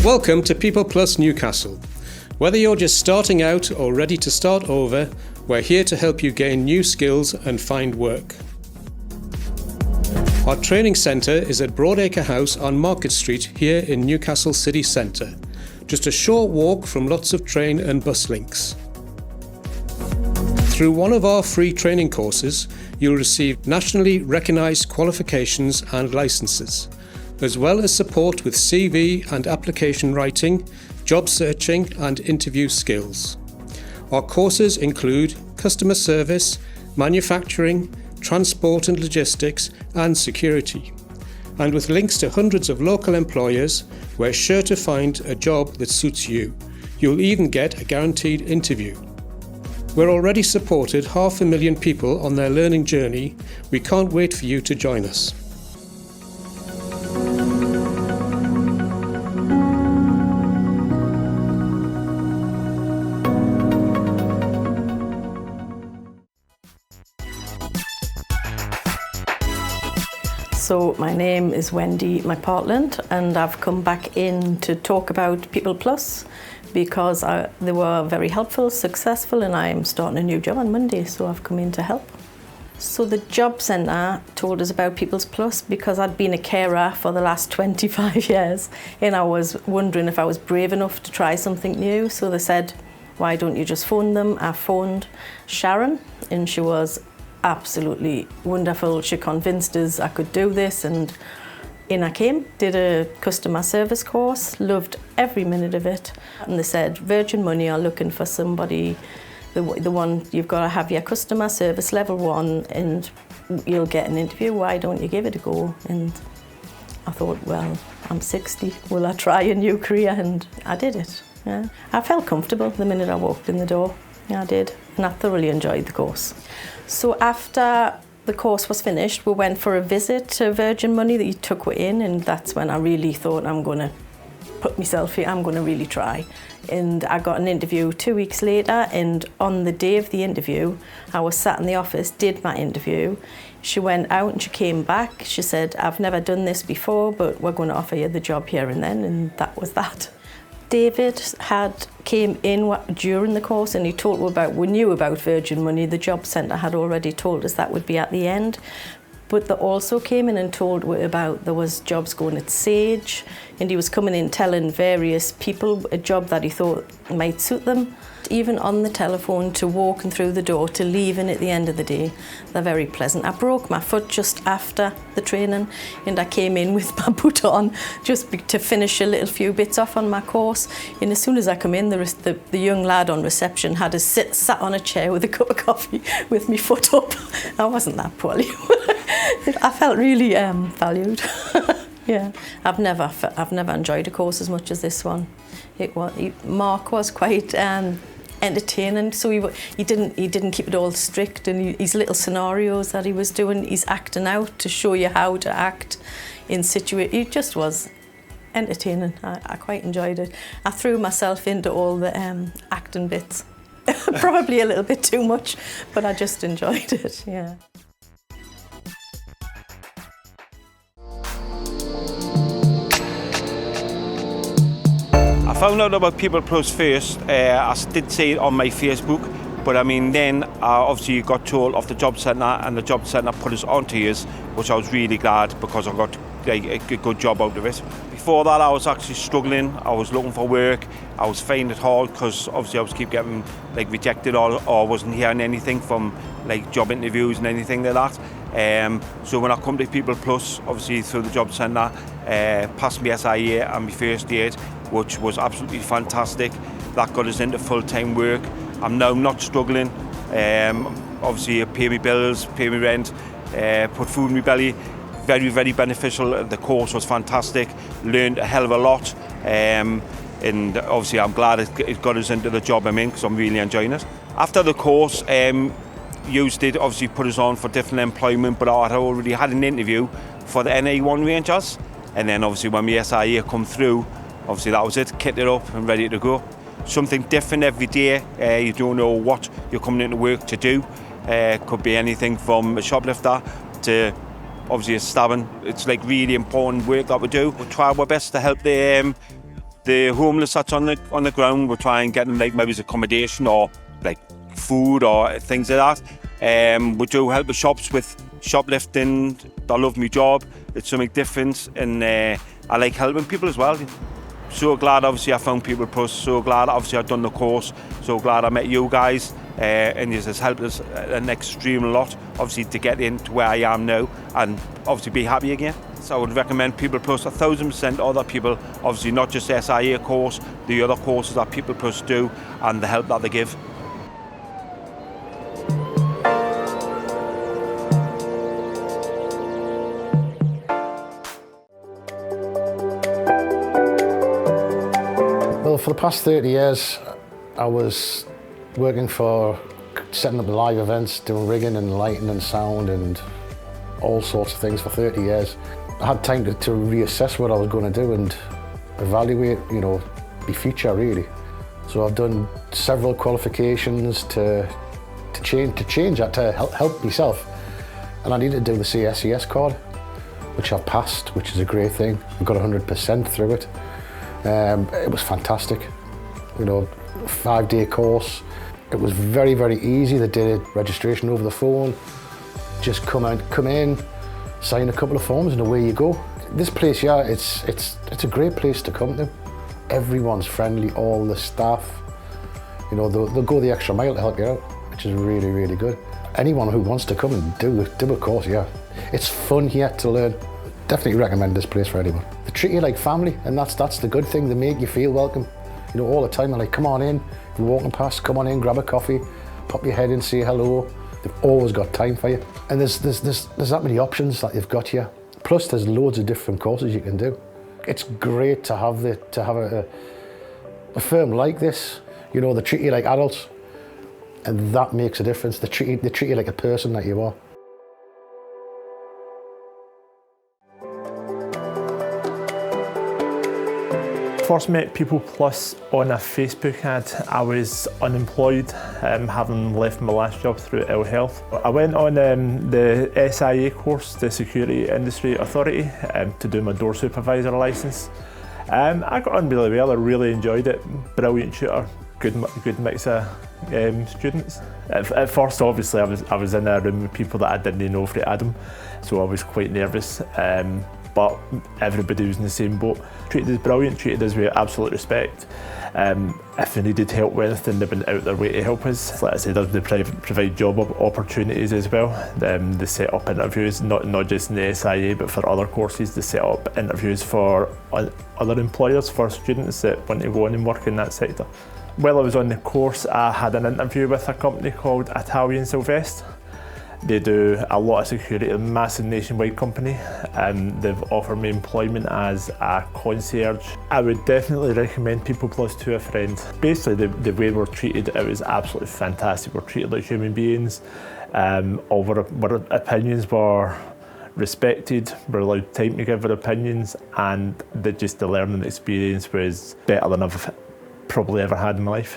Welcome to People Plus Newcastle. Whether you're just starting out or ready to start over, we're here to help you gain new skills and find work. Our training centre is at Broadacre House on Market Street here in Newcastle city centre, just a short walk from lots of train and bus links. Through one of our free training courses, you'll receive nationally recognised qualifications and licences, as well as support with CV and application writing, job searching and interview skills. Our courses include customer service, manufacturing, transport and logistics and security. And with links to hundreds of local employers, we're sure to find a job that suits you. You'll even get a guaranteed interview. We're already supported 500,000 people on their learning journey. We can't wait for you to join us. So my name is Wendy McPartland and I've come back in to talk about People Plus because they were very helpful, successful, and I'm starting a new job on Monday, so I've come in to help. So the job centre told us about People Plus because I'd been a carer for the last 25 years and I was wondering if I was brave enough to try something new. So they said, why don't you just phone them? I phoned Sharon and she was absolutely wonderful. She convinced us I could do this and in I came, did a customer service course, loved every minute of it. And they said, Virgin Money are looking for somebody, the one you've got to have your customer service level 1 and you'll get an interview, why don't you give it a go? And I thought, well, I'm 60, will I try a new career? And I did it. Yeah. I felt comfortable the minute I walked in the door. Yeah, I did, and I thoroughly enjoyed the course. So after the course was finished, we went for a visit to Virgin Money that you took in, and that's when I really thought, I'm going to put myself here, I'm going to really try. And I got an interview 2 weeks later, and on the day of the interview, I was sat in the office, did my interview. She went out and she came back. She said, I've never done this before, but we're going to offer you the job here and then, and that was that. David came in during the course and he told we knew about Virgin Money. The job centre had already told us that would be at the end. But they also came in and told about there was jobs going at Sage, and he was coming in telling various people a job that he thought might suit them. Even on the telephone, to walking through the door, to leaving at the end of the day, they're very pleasant. I broke my foot just after the training and I came in with my boot on just to finish a little few bits off on my course. And as soon as I come in, the young lad on reception had us sat on a chair with a cup of coffee with my foot up. I wasn't that poorly. I felt really valued. Yeah, I've never enjoyed a course as much as this one. Mark was quite entertaining, so he didn't keep it all strict, and his little scenarios that he was doing, he's acting out to show you how to act in situations. It just was entertaining. I quite enjoyed it. I threw myself into all the acting bits, probably a little bit too much, but I just enjoyed it. Yeah. I found out about People Plus first. I did see it on my Facebook, but I mean then obviously you got told of the job centre and the job centre put us onto yours, which I was really glad because I got a good job out of it. Before that I was actually struggling. I was looking for work. I was finding it hard because obviously I was keep getting rejected or wasn't hearing anything from job interviews and anything like that. So when I come to People Plus, obviously through the job centre, passed my SIA and my first aid, which was absolutely fantastic. That got us into full-time work. I'm now not struggling. Obviously, I pay my bills, pay my rent, put food in my belly. Very, very beneficial. The course was fantastic. Learned a hell of a lot. And obviously, I'm glad it got us into the job I'm in because I'm really enjoying it. After the course, you did obviously put us on for different employment, but I had already had an interview for the NA1 Rangers. And then obviously when my SIA come through, obviously that was it, kitted up and ready to go. Something different every day. You don't know what you're coming into work to do. Could be anything from a shoplifter to obviously a stabbing. It's really important work that we do. We try our best to help the The homeless that's on the ground, we're trying getting like maybe accommodation or like food or things like that. We do help the shops with shoplifting. I love my job. It's something different, and I like helping people as well. So glad obviously I found People Plus. So glad obviously I've done the course. So glad I met you guys, and this has helped us an extreme lot obviously to get into where I am now and obviously be happy again. So I would recommend People Plus 1,000% other people, obviously not just the SIA course, the other courses that People Plus do and the help that they give. Well, for the past 30 years, I was working for setting up live events, doing rigging and lighting and sound and all sorts of things for 30 years. I had time to reassess what I was going to do and evaluate, my future really. So I've done several qualifications to change that, to help myself. And I needed to do the CSCS card, which I've passed, which is a great thing. I got 100% through it. It was fantastic, 5-day course. It was very, very easy. They did registration over the phone. Just come in, sign a couple of forms and away you go. This place, yeah, it's a great place to come to. Everyone's friendly, all the staff. They'll go the extra mile to help you out, which is really, really good. Anyone who wants to come and do a course, yeah. It's fun here to learn. Definitely recommend this place for anyone. They treat you like family, and that's the good thing. They make you feel welcome. All the time they're like, come on in. If you're walking past, come on in, grab a coffee, pop your head in, say hello. They've always got time for you. And there's that many options that you've got here. Plus there's loads of different courses you can do. It's great to have a firm like this. They treat you like adults, and that makes a difference. They treat you like a person that you are. First met People Plus on a Facebook ad. I was unemployed, having left my last job through ill health. I went on the SIA course, the Security Industry Authority, to do my door supervisor licence. I got on really well. I really enjoyed it. Brilliant tutor, good mix of students. At first, obviously, I was in a room with people that I didn't know for Adam, so I was quite nervous. But everybody was in the same boat. Treated us brilliant, treated us with absolute respect. If they needed help with anything, they went out their way to help us. Like I said, they provide job opportunities as well. They set up interviews, not just in the SIA, but for other courses. They set up interviews for other employers, for students that want to go on and work in that sector. While I was on the course, I had an interview with a company called Italian Sylvester. They do a lot of security, a massive nationwide company, and they've offered me employment as a concierge. I would definitely recommend People Plus to a friend. Basically, the way we're treated, it was absolutely fantastic. We're treated like human beings. All our opinions were respected. We're allowed time to give our opinions, and the learning experience was better than I've probably ever had in my life.